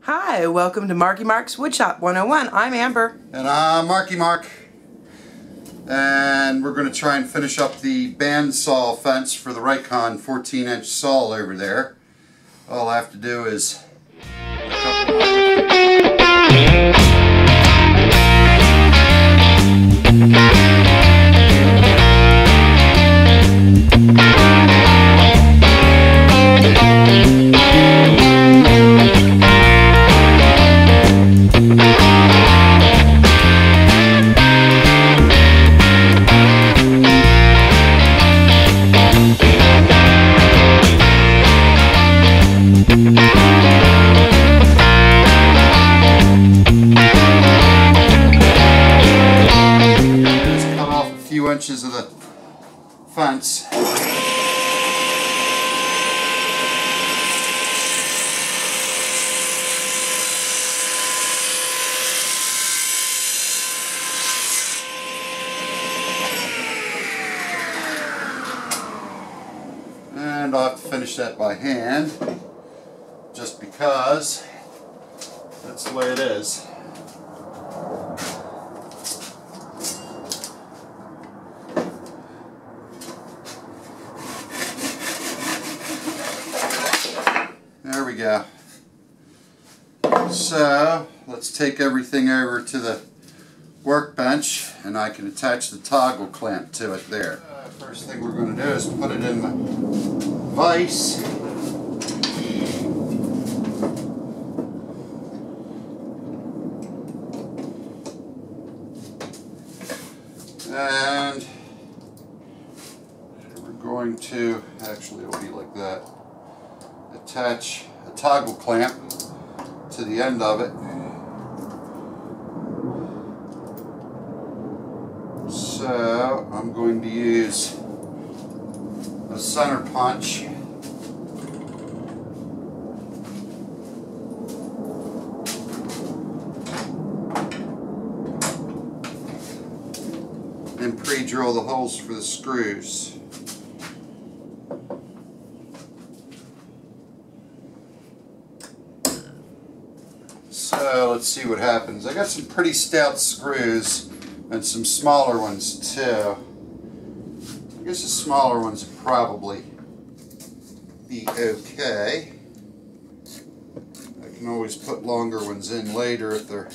Hi, welcome to Marky Mark's Woodshop 101. I'm Amber. And I'm Marky Mark. And we're going to try and finish up the bandsaw fence for the Rikon 14-inch saw over there. All I have to do is inches of the fence. And I'll have to finish that by hand just because that's the way it is. There we go. So let's take everything over to the workbench and I can attach the toggle clamp to it there. First thing we're going to do is put it in the vise. And we're going to, actually it'll be like that, attach a toggle clamp to the end of it. So I'm going to use a center punch and pre-drill the holes for the screws. So let's see what happens. I got some pretty stout screws and some smaller ones too. I guess the smaller ones would probably be okay. I can always put longer ones in later if they're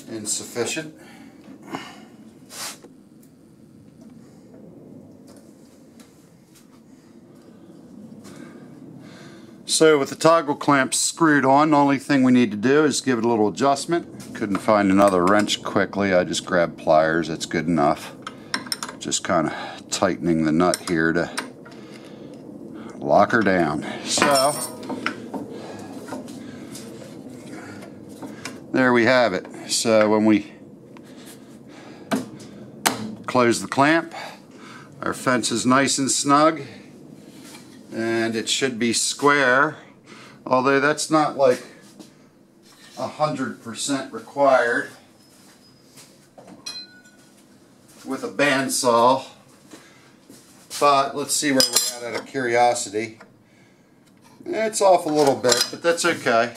insufficient. So with the toggle clamps screwed on, the only thing we need to do is give it a little adjustment. Couldn't find another wrench quickly, I just grabbed pliers, that's good enough. Just kind of tightening the nut here to lock her down. So, there we have it. So when we close the clamp, our fence is nice and snug. And it should be square, although that's not like 100% required with a bandsaw. But let's see where we're at out of curiosity. It's off a little bit, but that's okay.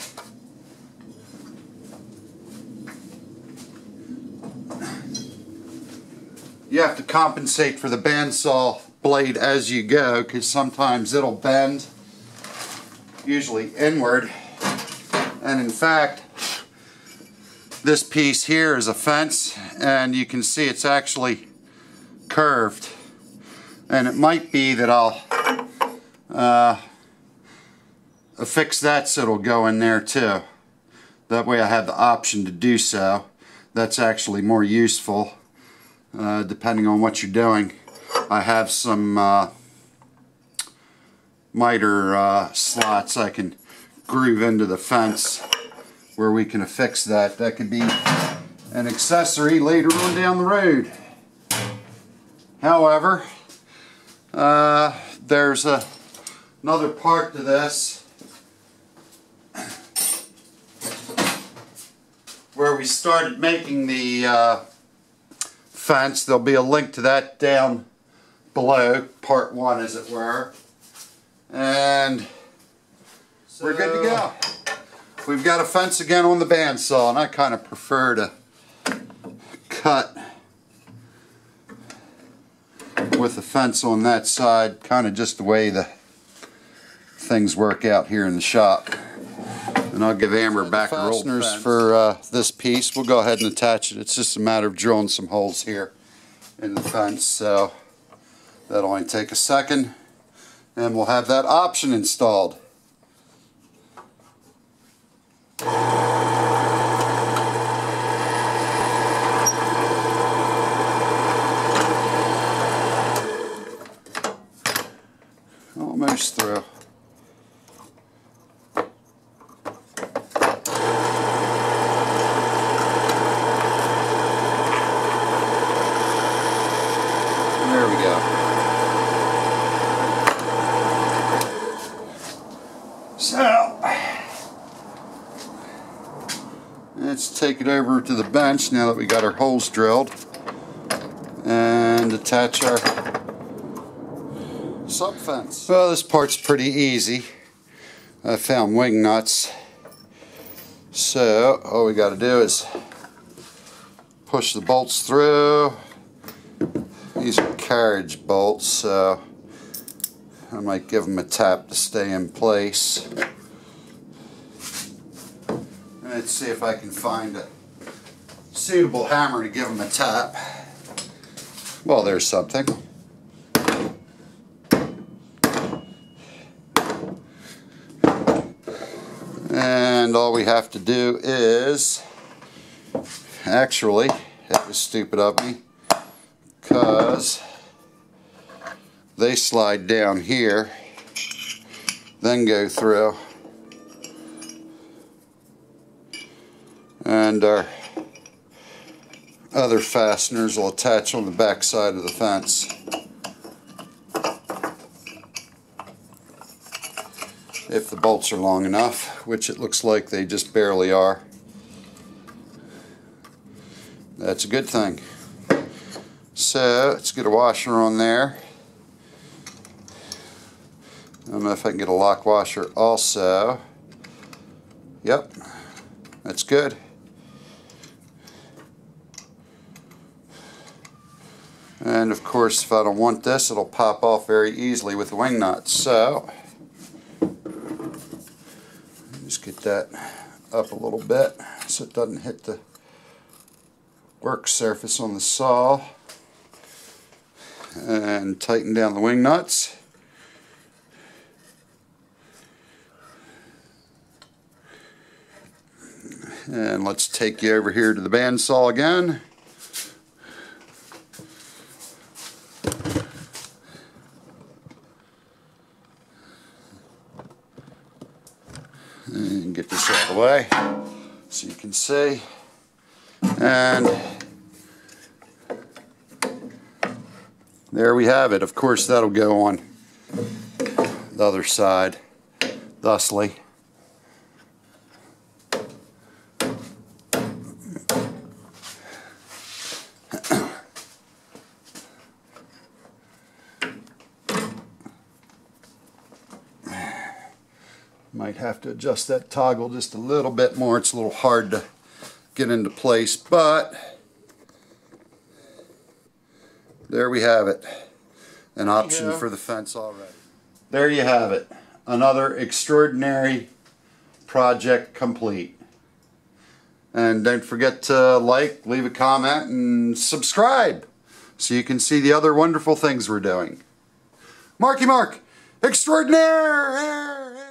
You have to compensate for the bandsaw blade as you go, because sometimes it'll bend, usually inward. And in fact, this piece here is a fence, and you can see it's actually curved. And it might be that I'll affix that so it'll go in there too. That way I have the option to do so. That's actually more useful depending on what you're doing. I have some miter slots I can groove into the fence where we can affix that. That could be an accessory later on down the road. However, there's another part to this where we started making the fence. There'll be a link to that down below, part one as it were, and we're good to go. we've got a fence again on the bandsaw, and I kind of prefer to cut with the fence on that side, kind of just the way the things work out here in the shop. And I'll give Amber back her old fence. For this piece, we'll go ahead and attach it. It's just a matter of drilling some holes here in the fence, so that'll only take a second, and we'll have that option installed. Almost through. There we go. So, let's take it over to the bench now that we got our holes drilled and attach our sub fence. Well, this part's pretty easy. I found wing nuts. So, all we got to do is push the bolts through. These are carriage bolts, so I might give them a tap to stay in place. Let's see if I can find a suitable hammer to give them a tap. Well, there's something. And all we have to do is, actually, it was stupid of me, because they slide down here, then go through, and our other fasteners will attach on the back side of the fence. If the bolts are long enough, which it looks like they just barely are. That's a good thing. So let's get a washer on there. I don't know if I can get a lock washer also. Yep, that's good. And of course, if I don't want this, it'll pop off very easily with the wing nuts. So just get that up a little bit so it doesn't hit the work surface on the saw, and tighten down the wing nuts. And let's take you over here to the bandsaw again. And get this out of the way so you can see. And there we have it. Of course, that'll go on the other side thusly. Might have to adjust that toggle just a little bit more. It's a little hard to get into place, but there we have it. An option for the fence already. There you have it. Another extraordinary project complete. And don't forget to like, leave a comment, and subscribe so you can see the other wonderful things we're doing. Marky Mark, extraordinaire!